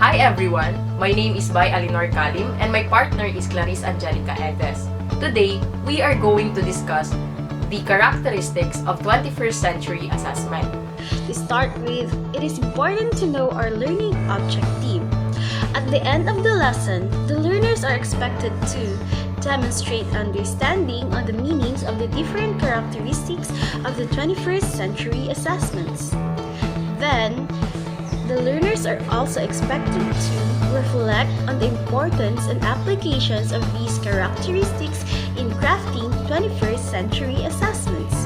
Hi everyone, my name is Kalim and my partner is Kalim Edes. Today, we are going to discuss the characteristics of 21st century assessment. To start with, it is important to know our learning objective. At the end of the lesson, the learners are expected to demonstrate understanding on the meanings of the different characteristics of the 21st century assessments. Then, the learners are also expected to reflect on the importance and applications of these characteristics in crafting 21st century assessments.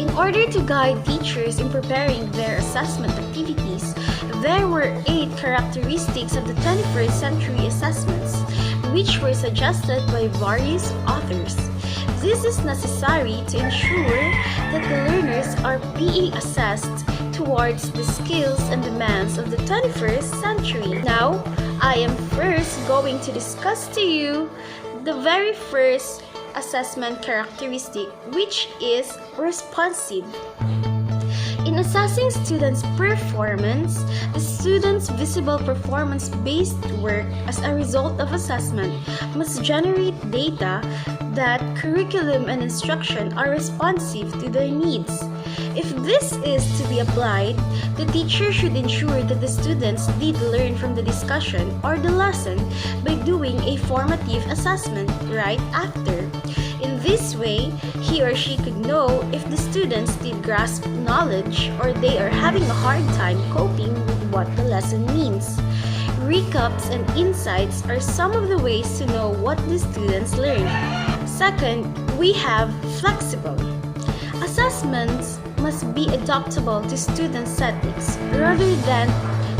In order to guide teachers in preparing their assessment activities, there were 8 characteristics of the 21st century assessments, which were suggested by various authors. This is necessary to ensure that the learners are being assessed towards the skills and demands of the 21st century. Now, I am first going to discuss to you the very first assessment characteristic, which is responsive. In assessing students' performance, the students' visible performance-based work as a result of assessment must generate data that curriculum and instruction are responsive to their needs. If this is to be applied, the teacher should ensure that the students did learn from the discussion or the lesson by doing a formative assessment right after. In this way, he or she could know if the students did grasp knowledge or they are having a hard time coping with what the lesson means. Recaps and insights are some of the ways to know what the students learned. Second, we have flexible. Assessments must be adaptable to student settings rather than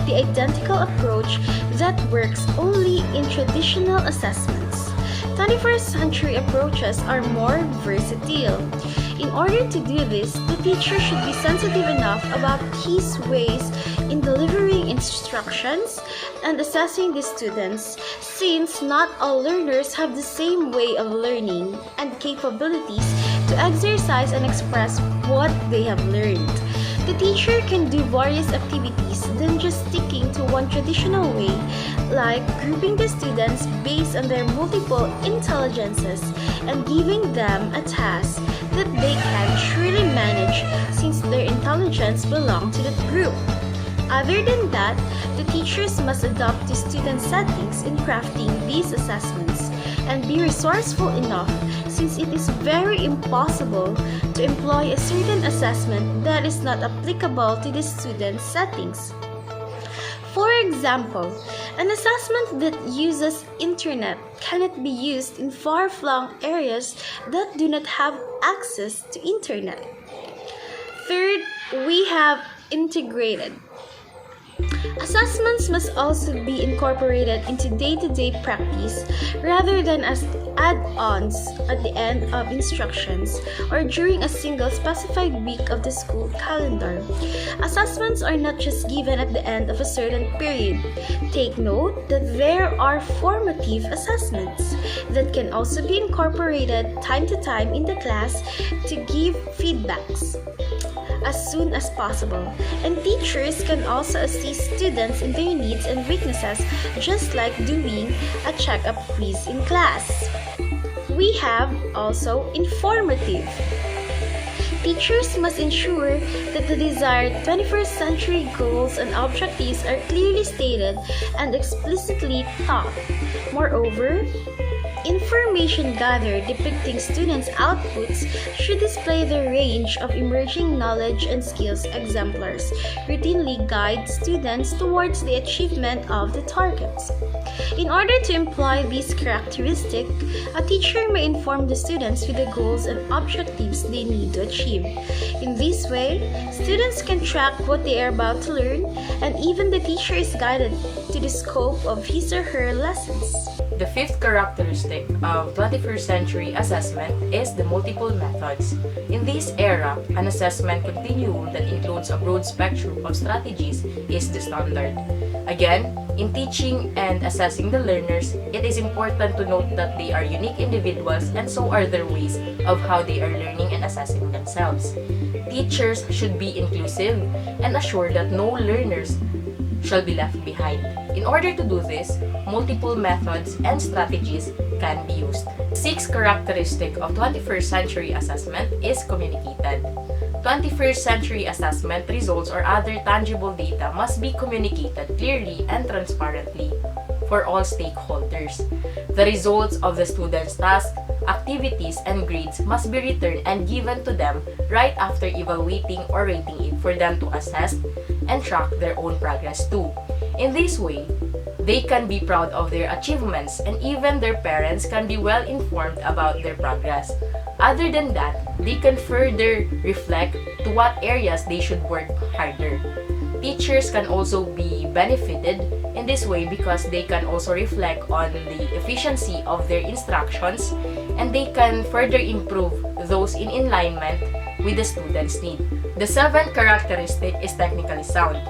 the identical approach that works only in traditional assessments. 21st century approaches are more versatile. In order to do this, the teacher should be sensitive enough about his ways in delivering instructions and assessing the students, since not all learners have the same way of learning and capabilities to exercise and express what they have learned. The teacher can do various activities than just sticking to one traditional way, like grouping the students based on their multiple intelligences and giving them a task that they can surely manage since their intelligence belongs to the group. Other than that, the teachers must adapt to student settings in crafting these assessments and be resourceful enough, since it is very impossible to employ a certain assessment that is not applicable to the student settings. For example, an assessment that uses internet cannot be used in far-flung areas that do not have access to internet. Third, we have integrated. Assessments must also be incorporated into day-to-day practice rather than as add-ons at the end of instructions or during a single specified week of the school calendar. Assessments are not just given at the end of a certain period. Take note that there are formative assessments that can also be incorporated time to time in the class to give feedbacks as soon as possible, and teachers can also assist students in their needs and weaknesses, just like doing a checkup quiz in class. We have also informative. Teachers must ensure that the desired 21st century goals and objectives are clearly stated and explicitly taught. Moreover, information gathered depicting students' outputs should display the range of emerging knowledge and skills exemplars, routinely guide students towards the achievement of the targets. In order to employ these characteristics, a teacher may inform the students with the goals and objectives they need to achieve. In this way, students can track what they are about to learn, and even the teacher is guided to the scope of his or her lessons. The fifth characteristic of 21st century assessment is the multiple methods. In this era, an assessment continuum that includes a broad spectrum of strategies is the standard. Again, in teaching and assessing the learners, it is important to note that they are unique individuals and so are their ways of how they are learning and assessing themselves. Teachers should be inclusive and assure that no learners shall be left behind. In order to do this, multiple methods and strategies can be used. The sixth characteristic of 21st century assessment is communicated. 21st century assessment results or other tangible data must be communicated clearly and transparently for all stakeholders. The results of the students' tasks, activities, and grades must be returned and given to them right after evaluating or rating it for them to assess and track their own progress too. In this way, they can be proud of their achievements and even their parents can be well informed about their progress. Other than that, they can further reflect to what areas they should work harder. Teachers can also be benefited in this way because they can also reflect on the efficiency of their instructions and they can further improve those in alignment with the student's need. The seventh characteristic is technically sound.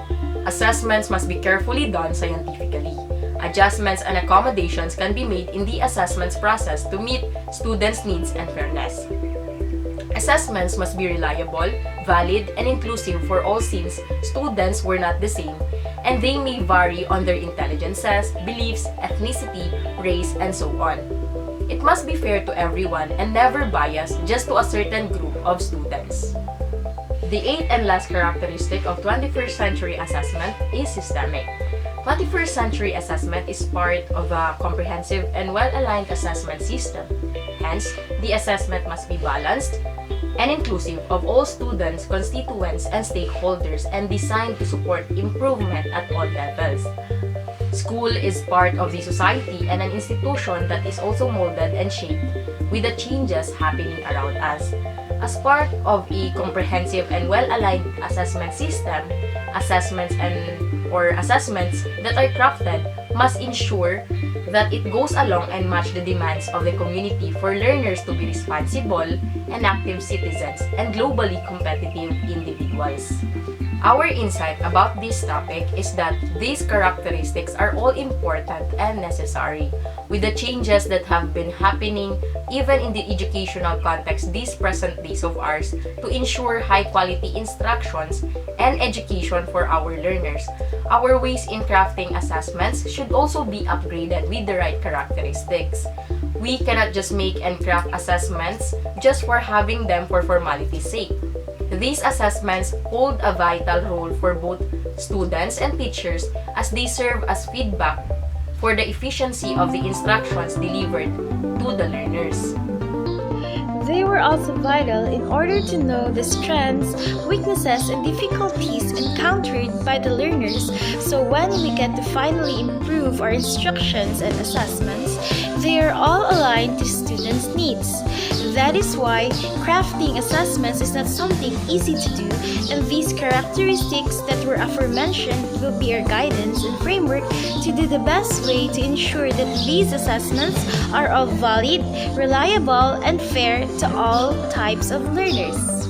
Assessments must be carefully done scientifically. Adjustments and accommodations can be made in the assessments process to meet students' needs and fairness. Assessments must be reliable, valid, and inclusive for all since students were not the same and they may vary on their intelligences, beliefs, ethnicity, race, and so on. It must be fair to everyone and never biased just to a certain group of students. The eighth and last characteristic of 21st century assessment is systemic. 21st century assessment is part of a comprehensive and well-aligned assessment system. Hence, the assessment must be balanced and inclusive of all students, constituents, and stakeholders and designed to support improvement at all levels. School is part of the society and an institution that is also molded and shaped with the changes happening around us. As part of a comprehensive and well-aligned assessment system, assessments that are crafted must ensure that it goes along and match the demands of the community for learners to be responsible and active citizens and globally competitive individuals. Our insight about this topic is that these characteristics are all important and necessary with the changes that have been happening even in the educational context these present days of ours to ensure high-quality instructions and education for our learners. Our ways in crafting assessments should also be upgraded with the right characteristics. We cannot just make and craft assessments just for having them for formality's sake. These assessments hold a vital role for both students and teachers as they serve as feedback for the efficiency of the instructions delivered to the learners. They were also vital in order to know the strengths, weaknesses, and difficulties encountered by the learners, so when we get to finally improve our instructions and assessments, they are all aligned to students' needs. That is why crafting assessments is not something easy to do, and these characteristics that were aforementioned will be our guidance and framework to do the best way to ensure that these assessments are all valid, reliable, and fair to all types of learners.